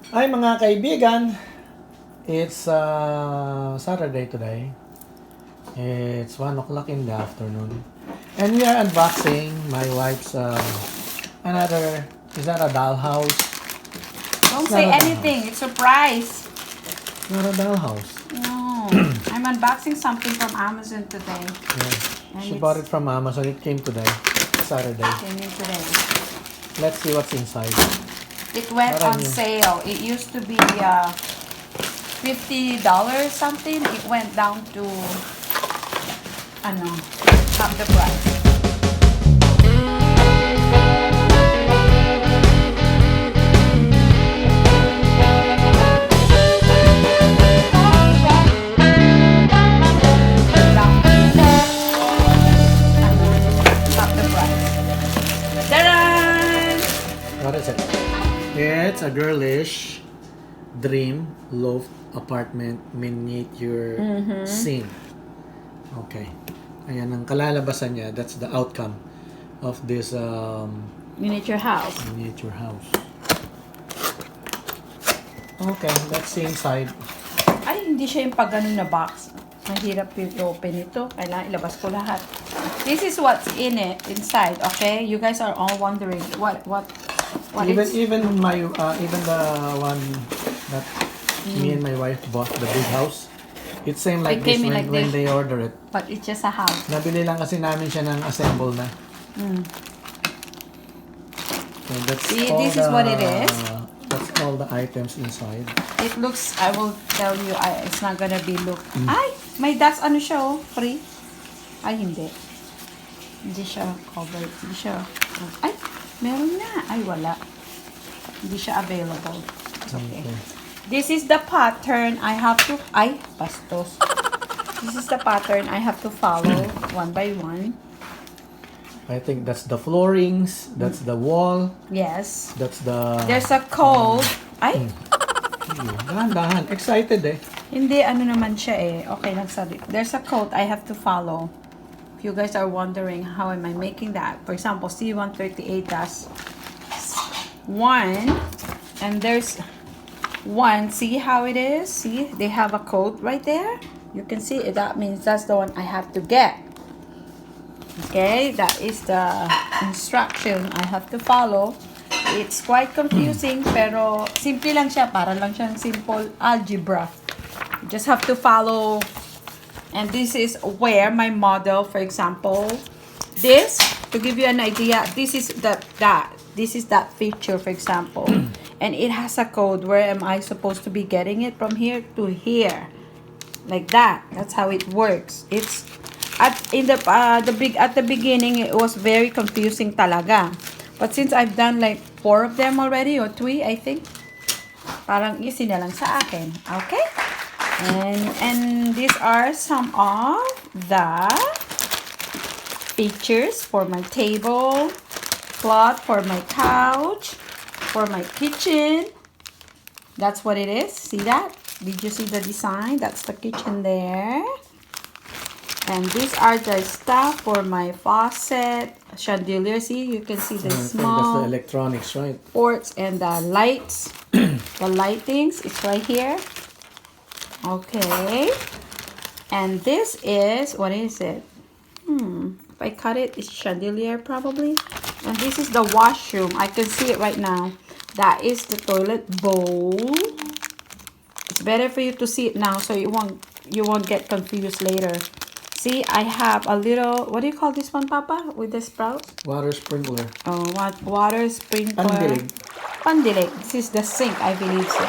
Hi mga kaibigan, it's Saturday today. It's 1 o'clock in the afternoon. And we are unboxing my wife's another, is that a dollhouse? Don't It's say not a anything. dollhouse. It's a surprise. It's not a dollhouse. No. I'm unboxing something from Amazon today. Yeah. And She bought it from Amazon. It came today, Saturday. Came in today. Let's see what's inside. It went on sale. It used to be $50 something. It went down to half the price. Half the price. Ta-da! What is it? It's a girlish dream loft apartment miniature scene. Okay. Ayan ang kalalabasan niya. That's the outcome of this Miniature house. miniature house. Okay, let's see inside. Ay, hindi siya yung pag ganun na box. Mahirap yung open ito. Kailangan ilabas ko lahat. This is what's in it, inside, okay? You guys are all wondering what Even the one that me and my wife bought, the big house. It's same like It this came in when, like when this. they order it. But it's just a house. Nabili lang kasi namin siya ng assemble na. So that's See, all this is what it is. That's all the items inside. It looks, I will tell you, it's not gonna be look. Ay, may das ano siya, oh, free. Ay, hindi. Hindi siya covered. Hindi siya, ay, meron na. Ay, wala. Hindi siya available. It's okay. This is the pattern I have to, ay, bastos. This is the pattern I have to follow one by one. I think that's the floorings, that's the wall, Yes. that's the... There's a code. Ay, Dahan-dahan. Excited eh. hindi, ano naman siya eh. Okay lang, sorry. There's a code I have to follow. If you guys are wondering how am I making that. For example, C138 does 1. And there's 1. See how it is? See? They have a code right there. You can see it. That means that's the one I have to get. Okay? That is the instruction I have to follow. It's quite confusing, pero simple lang siya. Para lang siyang simple algebra. You just have to follow. And this is where my model, for example, this, to give you an idea, this is this is that feature, for example. And it has a code. Where am I supposed to be getting it? From here to here. Like that. That's how it works. It's at the beginning it was very confusing talaga. But since I've done like 4 of them already, or 3, I think, parang easy na lang sa akin. Okay? And these are some of the features for my table, cloth for my couch, for my kitchen. That's what it is. See that? Did you see the design? That's the kitchen there. And these are the stuff for my faucet, chandelier. See, you can see the I think that's the small electronics, right? ports and the lights. The lightings, it's right here. Okay. And this is, what is it? If I cut it, it's chandelier probably. And this is the washroom. I can see it right now. That is the toilet bowl. It's better for you to see it now so you won't get confused later. See, I have a little, what do you call this one, Papa? With the sprouts? Water sprinkler. Oh, what? Water sprinkler. Pandilig. Pandilig. This is the sink, I believe so.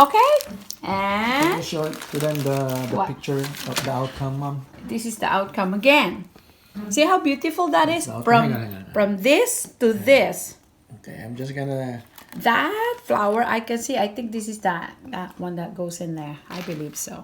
Okay? Can you And show to them the What? picture of the outcome, Mom? this is the outcome again. See how beautiful that is? Hang From on. from this to this. Okay, I'm just gonna... That flower, I can see. I think this is that one that goes in there. I believe so.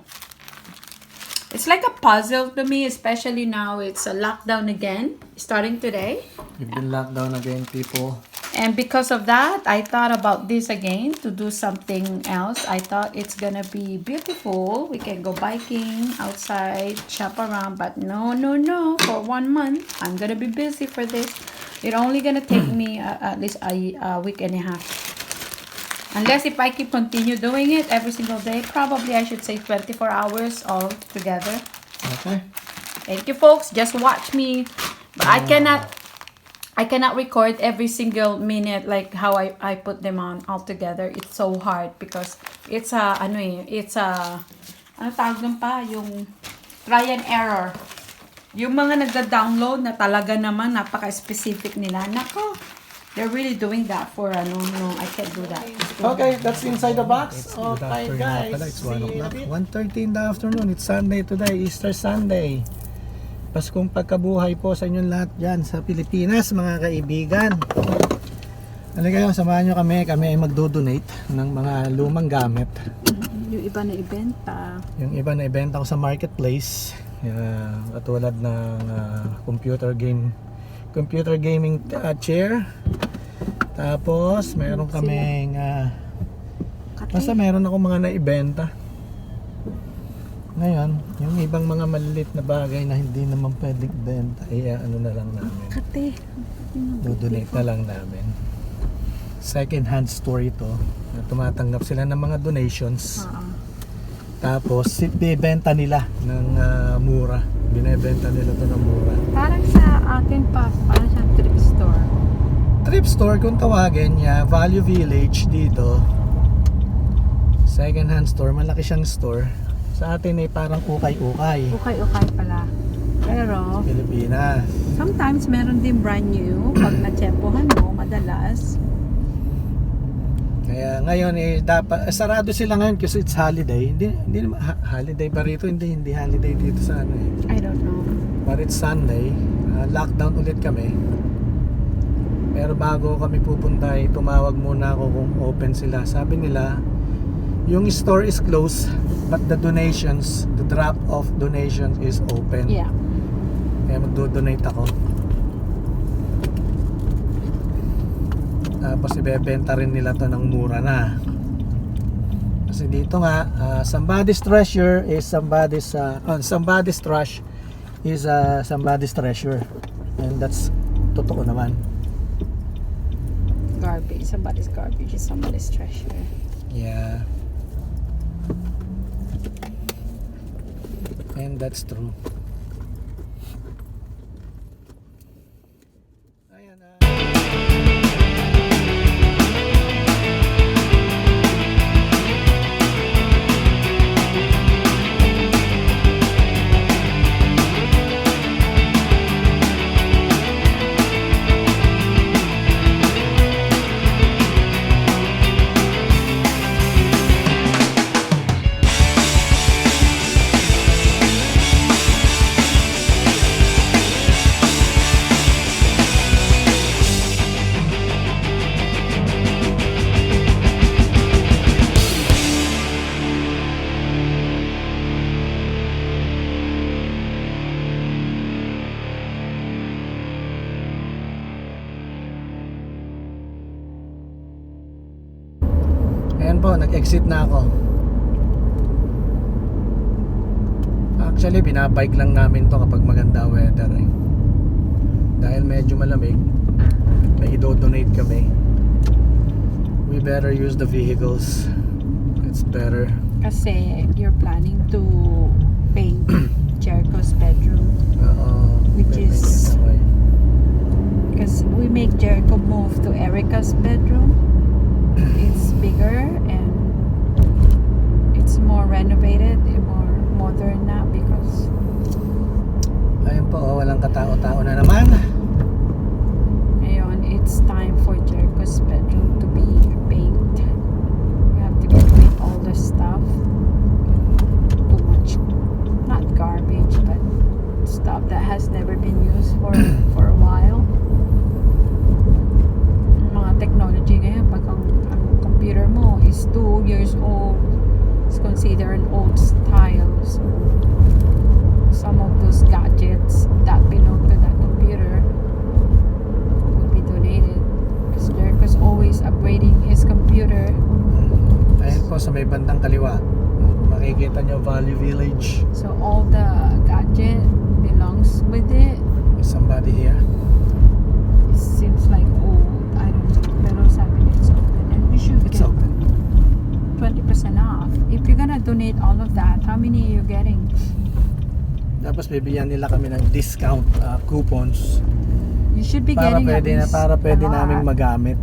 It's like a puzzle to me, especially now it's a lockdown again, starting today. You've been locked down again, people. And because of that, I thought about this again to do something else. I thought it's gonna be beautiful. We can go biking outside, shop around, but no. For 1 month, I'm gonna be busy for this. It's only gonna take me at least a week and a half. Unless if I keep continue doing it every single day, probably I should say 24 hours all together. Okay. Thank you, folks. Just watch me. But I cannot record every single minute like how I put them on all together. It's so hard because it's a ano tawag dun pa, yung try and error. Yung mga nagda-download na talaga naman napaka-specific nila. Nako, they're really doing that for no, I can't do that. Okay, that's inside the box. Oh, Okay, guys. It's 1 o'clock. 1:30 in the afternoon. It's Sunday today, Easter Sunday. Paskong pagkabuhay po sa inyong lahat dyan sa Pilipinas, mga kaibigan. Ano kayo, samahan nyo kami. Kami ay magdo-donate ng mga lumang gamit. Yung iba na ibenta. Yung iba na ibenta ko sa marketplace. Katulad ng computer gaming chair. Tapos meron kaming basta meron ako mga naibenta. Ngayon, yung ibang mga maliliit na bagay na hindi naman pwedeng ibenta, ano na lang namin. Kate. Do-donate na lang namin. Second hand store ito. Tumatanggap sila ng mga donations. Tapos bibenta nila ng mura. Binebenta nila ito ng mura. Parang sa atin pa, parang siyang thrift store. Thrift store kung tawagin niya, Value Village dito. Second hand store, malaki siyang store. Sa atin ay parang ukay-ukay. Ukay-ukay pala. Pero, Pilipinas. sometimes meron din brand new. Pag na-tempohan mo, madalas. Kaya ngayon dapat sarado sila ngayon kasi it's holiday. Hindi naman holiday pa rito, hindi holiday dito sa ano eh. I don't know. But it's Sunday. Lockdown ulit kami. Pero bago kami pupunta, tumawag muna ako kung open sila. Sabi nila, yung store is closed, but the donations, the drop of donations is open. Yeah. Kaya magdo-donate ako. Tapos ibebenta rin nila to ng mura na. Kasi dito nga, somebody's treasure is somebody's somebody's trash is somebody's treasure. And that's totoo naman. Garbage. Somebody's garbage is somebody's treasure. Yeah. And that's true. Ayan na. Ayan po, nag-exit na ako. Actually, binabike lang namin to kapag maganda weather eh. Dahil medyo malamig, may i-donate kami. We better use the vehicles. It's better. Kasi you're planning to paint Jericho's bedroom. Which is because we make Jericho move to Erica's bedroom. It's bigger and it's more renovated, more modern na because ayun po, walang katao-tao na naman. ngayon it's time for Jericho's bedroom to be painted. We have to get rid of all the stuff. Too much, not garbage, but stuff that has never been used for a while. Mga technology ngayon, pag ang computer mo is 2 years old, it's considered an old style. So some of those gadgets that belong to that computer would be donated because Jericho's always upgrading his computer. Ayun po sa may bandang kaliwa, makikita nyo Value Village. So all the gadget belongs with it. Is somebody here? It seems like old. I don't know. Pero sabi niya it's open and we should It's get open. 20% off. If you're gonna donate all of that, how many are you getting? Tapos bibigyan nila kami ng discount coupons You should be para getting at pwede least pwede a lot. naming magamit.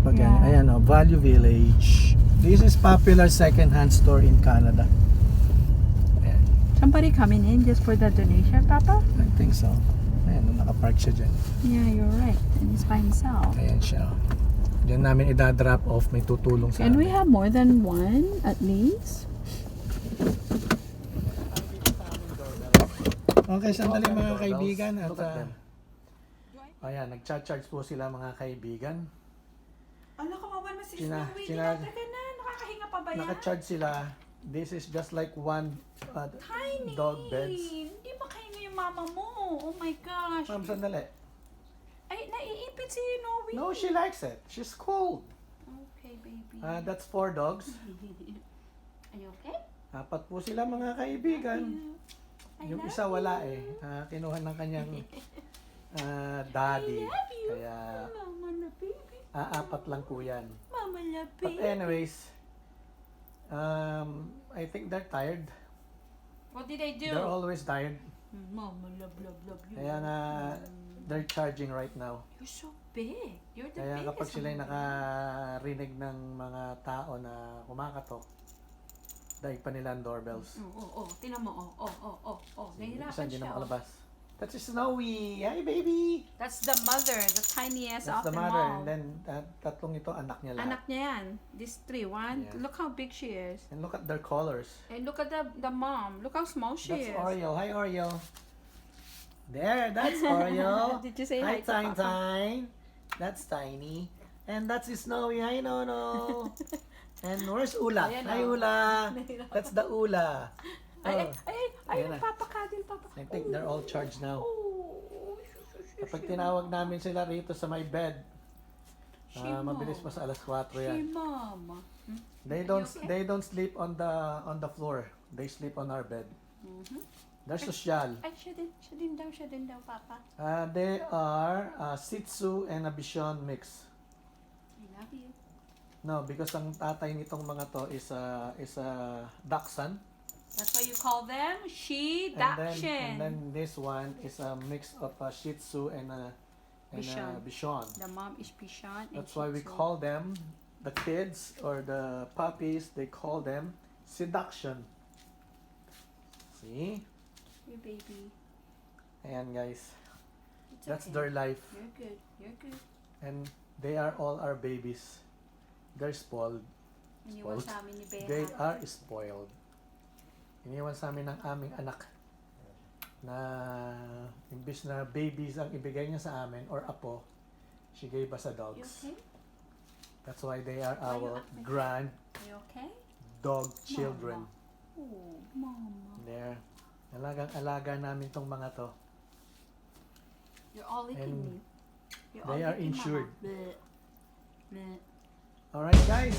Pag Yeah. ayan oh, Value Village. This is popular second-hand store in Canada. Ayan, Somebody coming in just for the donation, Papa? I think so. Ayan, nakapark siya dyan. Yeah, you're right. And he's by himself. Ayan siya. Diyan namin i-drop off, may tutulong sa Can we amin. have more than one at least? Okay, sandali mga kaibigan at ayan, nag-charge po sila mga kaibigan. Ano ka mawan mo si China- Snowy? China- Dinadra ka na. Nakakahinga pa ba yan? Naka-charge sila. This is just like one Tiny. dog beds. Hindi ba kahinga yung mama mo? Oh my gosh. Ma'am, sandali. Ay, naiipit si Noe. No, she likes it. She's cold. Okay, baby. That's 4 dogs. Are you okay? 4 po sila mga kaibigan. I Yung love isa wala eh. Kinuha ng kanyang daddy. I love you. Kaya Mama na baby. 4 lang po yan. Mama na But baby. anyways, I think they're tired. What did I do? They're always tired. Mama love you. Kaya nga, they're charging right now. You're so big. You're the Kaya biggest kapag sila'y one. nakarinig ng mga tao na kumakatok, daig pa nila ang doorbells. Oh. Tingnan mo. Oh. Nahirapan Isa hindi siya. na makalabas. That's Snowy! Hi, baby! That's the mother, the tiniest That's of the them mother. all. And then, tatlong ito, anak niya lahat. Anak niya yan. These 3. One. Yeah. Look how big she is. And look at their colors. And look at the mom. Look how small she That's is. Oreo. Hi, Oreo. There, that's Oreo. Did you say Hi, hi to Tine Papa? Tine. That's Tiny. And that's Snowy. Hi, Nono. And where's Ula? Ayan, Hi, oh. Ula. That's the Ula. Ay, Ayan na. Papa Kadil, Papa. I think they're all charged now. Oh, Kapag tinawag namin sila rito sa my bed, mabilis pa sa alas 4 Si yan. mama. They don't sleep on the floor. They sleep on our bed. They're social. Ay, siya din daw, Papa. They are Shih Tzu and a Bichon mix. I love you. No, because ang tatay nitong mga to is a Dachshund. That's why you call them And Dachshund. then this one is a mix of a Shih Tzu and a Bichon. Bichon. The mom is Bichon. and That's why we Shih Tzu. call them, the kids or the puppies, they call them seduction. See? Your baby. Ayan guys. It's That's okay. their life. You're good. And they are all our babies. They're spoiled. Iniwan Spoiled. sa amin ni Bea. They are spoiled. Iniwan sa amin ng aming anak na imbis na babies ang ibigay niya sa amin or apo, she gave us a You dogs. okay? That's why they are Why you our acting? grand Are you okay? dog children. Oh, mama. There. Alagang-alaga namin tong mga to. You're all licking And me. You're they all are licking insured. Mama. Bleh. Bleh. Alright guys,